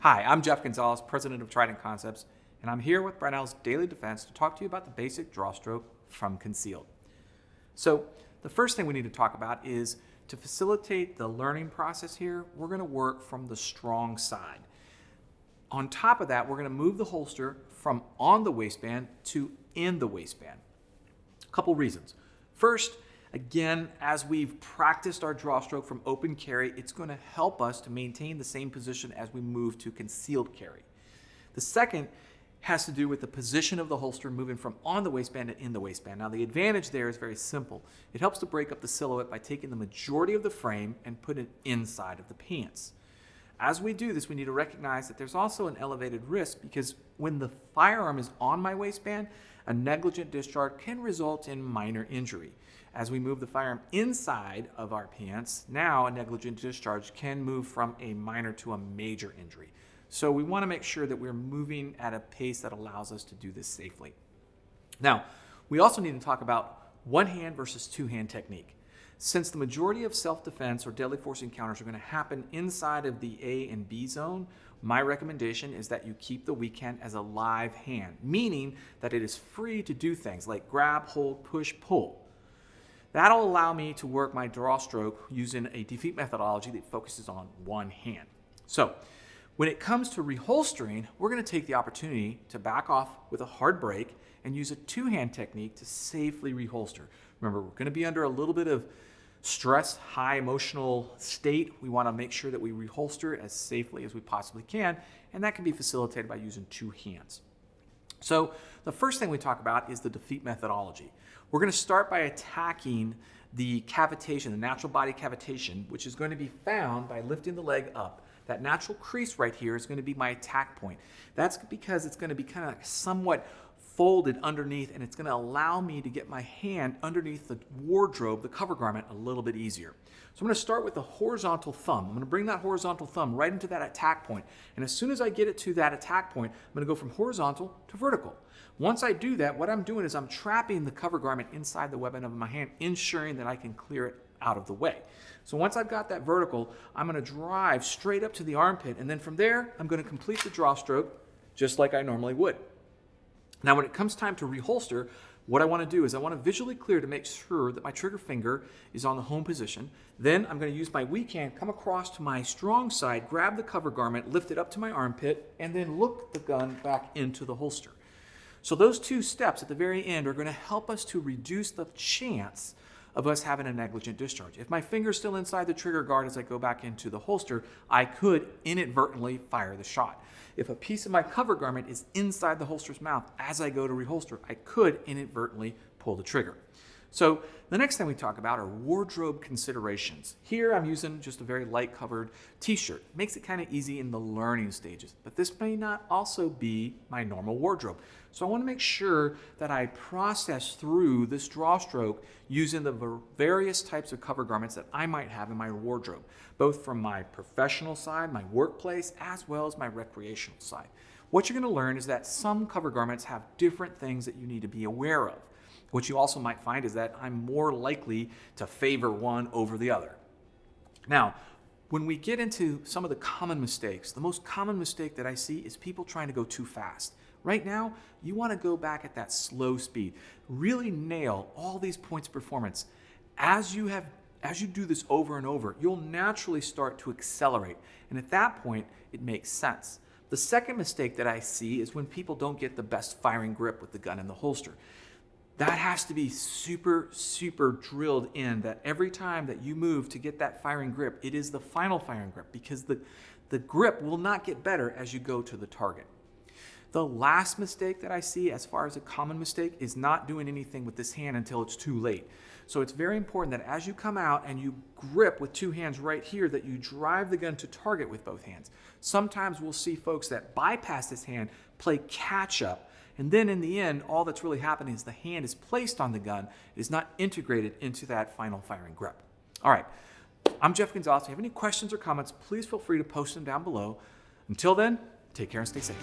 Hi, I'm Jeff Gonzalez, president of Trident Concepts, and I'm here with Brownells Daily Defense to talk to you about the basic draw stroke from concealed. So the first thing we need to talk about is to facilitate the learning process here, we're going to work from the strong side. On top of that, we're going to move the holster from on the waistband to in the waistband. A couple reasons. First, again, as we've practiced our draw stroke from open carry, it's going to help us to maintain the same position as we move to concealed carry. The second has to do with the position of the holster moving from on the waistband to in the waistband. Now, the advantage there is very simple. It helps to break up the silhouette by taking the majority of the frame and put it inside of the pants. As we do this, we need to recognize that there's also an elevated risk because when the firearm is on my waistband, a negligent discharge can result in minor injury. As we move the firearm inside of our pants, now a negligent discharge can move from a minor to a major injury. So we want to make sure that we're moving at a pace that allows us to do this safely. Now, we also need to talk about one-hand versus two-hand technique. Since the majority of self-defense or deadly force encounters are going to happen inside of the A and B zone, my recommendation is that you keep the weak hand as a live hand, meaning that it is free to do things like grab, hold, push, pull. That'll allow me to work my draw stroke using a defeat methodology that focuses on one hand. So when it comes to reholstering, we're going to take the opportunity to back off with a hard break and use a two-hand technique to safely reholster. Remember, we're going to be under a little bit of stress, high emotional state. We want to make sure that we reholster as safely as we possibly can, and that can be facilitated by using two hands. So the first thing we talk about is the defeat methodology. We're going to start by attacking the cavitation, the natural body cavitation, which is going to be found by lifting the leg up. That natural crease right here is going to be my attack point. That's because it's going to be kind of somewhat folded underneath, and it's going to allow me to get my hand underneath the wardrobe, the cover garment, a little bit easier. So I'm going to start with the horizontal thumb. I'm going to bring that horizontal thumb right into that attack point. And as soon as I get it to that attack point, I'm going to go from horizontal to vertical. Once I do that, what I'm doing is I'm trapping the cover garment inside the weapon of my hand, ensuring that I can clear it out of the way. So once I've got that vertical, I'm going to drive straight up to the armpit, and then from there, I'm going to complete the draw stroke just like I normally would. Now, when it comes time to reholster, what I want to do is I want to visually clear to make sure that my trigger finger is on the home position. Then I'm going to use my weak hand, come across to my strong side, grab the cover garment, lift it up to my armpit, and then look the gun back into the holster. So those two steps at the very end are going to help us to reduce the chance of us having a negligent discharge. If my finger's still inside the trigger guard as I go back into the holster, I could inadvertently fire the shot. If a piece of my cover garment is inside the holster's mouth as I go to reholster, I could inadvertently pull the trigger. So the next thing we talk about are wardrobe considerations. Here I'm using just a very light covered t-shirt. Makes it kind of easy in the learning stages, but this may not also be my normal wardrobe. So I want to make sure that I process through this draw stroke using the various types of cover garments that I might have in my wardrobe, both from my professional side, my workplace, as well as my recreational side. What you're going to learn is that some cover garments have different things that you need to be aware of. What you also might find is that I'm more likely to favor one over the other. Now, when we get into some of the common mistakes, the most common mistake that I see is people trying to go too fast. Right now, you want to go back at that slow speed. Really nail all these points of performance. As you do this over and over, you'll naturally start to accelerate. And at that point, it makes sense. The second mistake that I see is when people don't get the best firing grip with the gun in the holster. That has to be super, super drilled in, that every time that you move to get that firing grip, it is the final firing grip, because the grip will not get better as you go to the target. The last mistake that I see as far as a common mistake is not doing anything with this hand until it's too late. So it's very important that as you come out and you grip with two hands right here, that you drive the gun to target with both hands. Sometimes we'll see folks that bypass this hand, play catch up, and then in the end, all that's really happening is the hand is placed on the gun. It is not integrated into that final firing grip. All right, I'm Jeff Gonzalez. If you have any questions or comments, please feel free to post them down below. Until then, take care and stay safe.